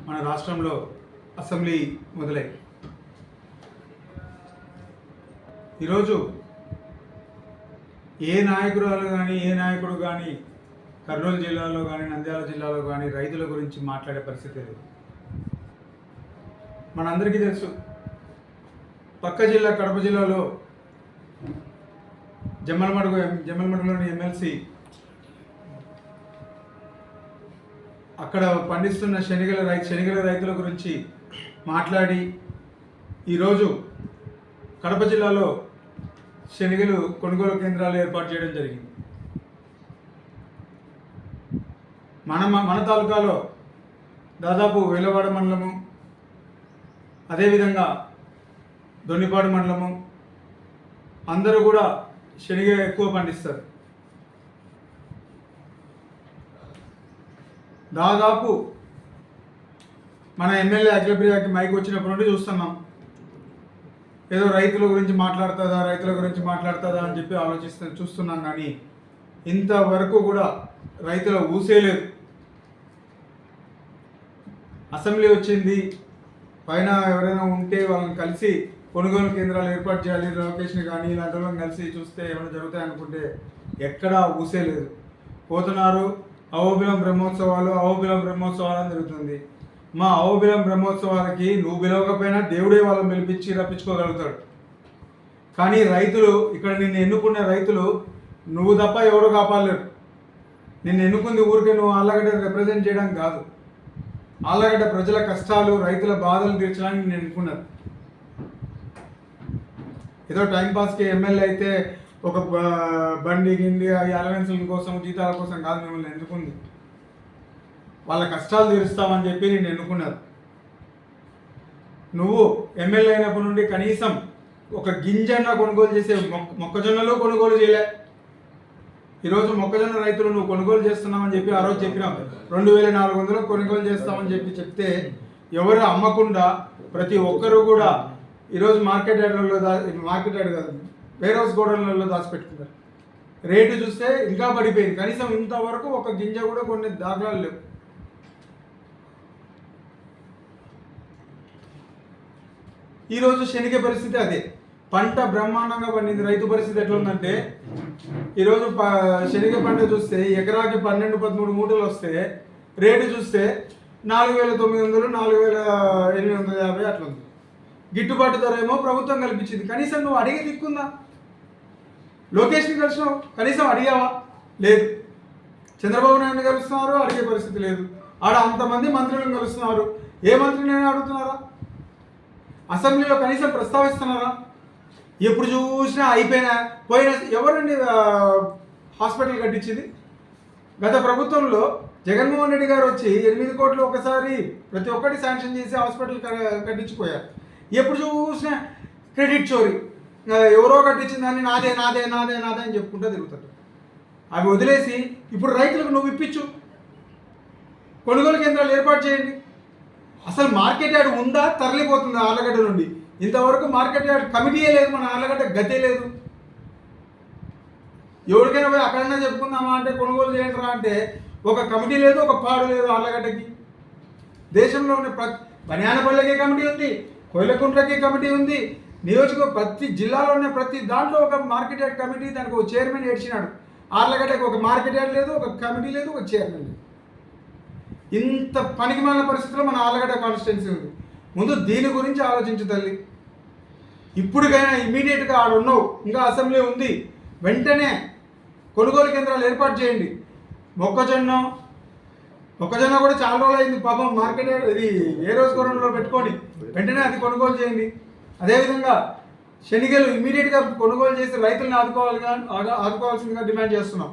మన రాష్ట్రంలో అసెంబ్లీ మొదలై ఈరోజు ఏ నాయకురాలు కానీ ఏ నాయకుడు కానీ కర్నూలు జిల్లాలో కానీ నంద్యాల జిల్లాలో కానీ రైతుల గురించి మాట్లాడే పరిస్థితి లేదు. మనందరికీ తెలుసు, పక్క జిల్లా కడప జిల్లాలో జమ్మలమడుగులోని ఎమ్మెల్సీ అక్కడ పండిస్తున్న శనగల రైతుల గురించి మాట్లాడి ఈరోజు కడప జిల్లాలో శనగలు కొనుగోలు కేంద్రాలు ఏర్పాటు చేయడం జరిగింది. మన తాలూకాలో దాదాపు వేలవాడ మండలము, అదేవిధంగా దొన్నిపాడు మండలము అందరూ కూడా శనగ ఎక్కువ పండిస్తారు. దాదాపు మన ఎమ్మెల్యే అఖిలప్రియకి మైక్ వచ్చినప్పటి నుండి చూస్తున్నాం, ఏదో రైతుల గురించి మాట్లాడుతుందా అని చెప్పి చూస్తున్నాం. కానీ ఇంతవరకు కూడా రైతుల ఊసే లేదు. అసెంబ్లీ వచ్చింది, పైన ఎవరైనా ఉంటే వాళ్ళని కలిసి కొనుగోలు కేంద్రాలు ఏర్పాటు చేయాలి, లొకేషన్ కానీ ఇలాంటి వాళ్ళని కలిసి చూస్తే ఏమైనా జరుగుతాయి అనుకుంటే ఎక్కడా ఊసే లేదు. పోతున్నారు, అహోబిలం బ్రహ్మోత్సవాలు అని జరుగుతుంది. మా అహోబిలం బ్రహ్మోత్సవాలకి నువ్వు పిలవకపోయినా దేవుడే వాళ్ళని పిలిపించి రప్పించుకోగలుగుతాడు. కానీ రైతులు, ఇక్కడ నిన్ను ఎన్నుకునే రైతులు నువ్వు తప్ప ఎవరు కాపాడలేరు. నిన్ను ఎన్నుకుంది ఊరికే నువ్వు ఆళ్ళగడ్డ రిప్రజెంట్ చేయడానికి కాదు, ఆళ్ళగడ్డ ప్రజల కష్టాలు రైతుల బాధలు తీర్చడానికి నేను ఎన్నుకున్నారు. ఏదో టైంపాస్కి ఎమ్మెల్యే అయితే ఒక బండి గిండి అలవెన్సుల కోసం జీతాల కోసం కాదు మిమ్మల్ని ఎన్నుకుంది. వాళ్ళ కష్టాలు తీరుస్తామని చెప్పి నేను ఎన్నుకున్నారు. నువ్వు ఎమ్మెల్యే అయినప్పటి నుండి కనీసం ఒక గింజన్న కొనుగోలు చేసే మొక్కజొన్నలో కొనుగోలు చేయలే. ఈరోజు మొక్కజొన్న రైతులు నువ్వు కొనుగోలు చేస్తున్నామని చెప్పి ఆ రోజు చెప్పినావు, 2400 కొనుగోలు చేస్తామని చెప్తే ఎవరు అమ్మకుండా ప్రతి ఒక్కరూ కూడా ఈరోజు మార్కెట్ యార్డ్ కాదు, వేర్ హౌస్ గోడౌన్లలో దాచిపెట్టుకున్నారు. రేటు చూస్తే ఇంకా పడిపోయింది. కనీసం ఇంతవరకు ఒక గింజ కూడా కొన్ని దాఖలాలు లేవు. ఈరోజు శనగ పరిస్థితి అదే. పంట బ్రహ్మాండంగా పండింది. రైతు పరిస్థితి ఎట్లా ఉందంటే, ఈరోజు శనగ పంట చూస్తే ఎకరాకి 12-13 మూటలు వస్తే రేటు చూస్తే 4900, 4850 అట్లా ఉంది. గిట్టుబాటు ధర ఏమో ప్రభుత్వం కల్పించింది. కనీసం నువ్వు అడిగే దిక్కుందా? లోకేష్ని కలిసినావు, కనీసం అడిగావా? లేదు. చంద్రబాబు నాయుడు కలుస్తున్నారు, అడిగే పరిస్థితి లేదు. ఆడ అంతమంది మంత్రులను కలుస్తున్నారు, ఏ మంత్రినైనా అడుగుతున్నారా? అసెంబ్లీలో కనీసం ప్రస్తావిస్తున్నారా? ఎప్పుడు చూసినా పోయిన ఎవరండి హాస్పిటల్ కట్టించింది? గత ప్రభుత్వంలో జగన్మోహన్ రెడ్డి గారు వచ్చి 8 కోట్లు ఒకసారి ప్రతి ఒక్కటి శాంక్షన్ చేసి హాస్పిటల్ కట్టించిపోయారు. ఎప్పుడు చూసినా క్రెడిట్ చోరీ, ఎవరో కట్టించిందని నాదే అని చెప్పుకుంటూ తిరుగుతారు. అవి వదిలేసి ఇప్పుడు రైతులకు నువ్వు ఇప్పించు, కొనుగోలు కేంద్రాలు ఏర్పాటు చేయండి. అసలు మార్కెట్ యార్డ్ ఉందా? తరలిపోతుందా ఆళ్ళగడ్డ నుండి? ఇంతవరకు మార్కెట్ యార్డ్ కమిటీయే లేదు, మన ఆళ్ళగడ్డ గతే లేదు. ఎవరికైనా పోయి అక్కడైనా చెప్పుకుందామా అంటే కొనుగోలు చేయండి రా అంటే ఒక కమిటీ లేదు, ఒక పాడు లేదు ఆళ్ళగడ్డకి. దేశంలో ఉన్న బనియానపల్లెకి కమిటీ ఉంది, కోయిలకుంట్లకి కమిటీ ఉంది, ప్రతి జిల్లాలో ఉన్న ప్రతి దాంట్లో ఒక మార్కెట్ యార్డ్ కమిటీ, దానికి ఒక చైర్మన్ ఏడ్చినాడు. ఆళ్ళగడ్డకి ఒక మార్కెట్ యార్డ్ లేదు, ఒక కమిటీ లేదు, ఒక చైర్మన్ లేదు. ఇంత పనికిమాలిన పరిస్థితుల్లో మన ఆళ్ళగడ్డ కాన్స్టిట్యున్సీ ఉంది. ముందు దీని గురించి ఆలోచించు తల్లి. ఇప్పటికైనా ఇమీడియట్గా ఆడున్నావు, ఇంకా అసెంబ్లీ ఉంది, వెంటనే కొనుగోలు కేంద్రాలు ఏర్పాటు చేయండి. మొక్కజొన్న కూడా చాలా రోజులు అయింది పాపం, మార్కెట్ ఇది ఏ రోజు గోడౌన్లో పెట్టుకొని వెంటనే అది కొనుగోలు చేయండి. అదేవిధంగా శనగలు ఇమీడియట్గా కొనుగోలు చేసి రైతులను ఆదుకోవాల్సిందిగా డిమాండ్ చేస్తున్నాం.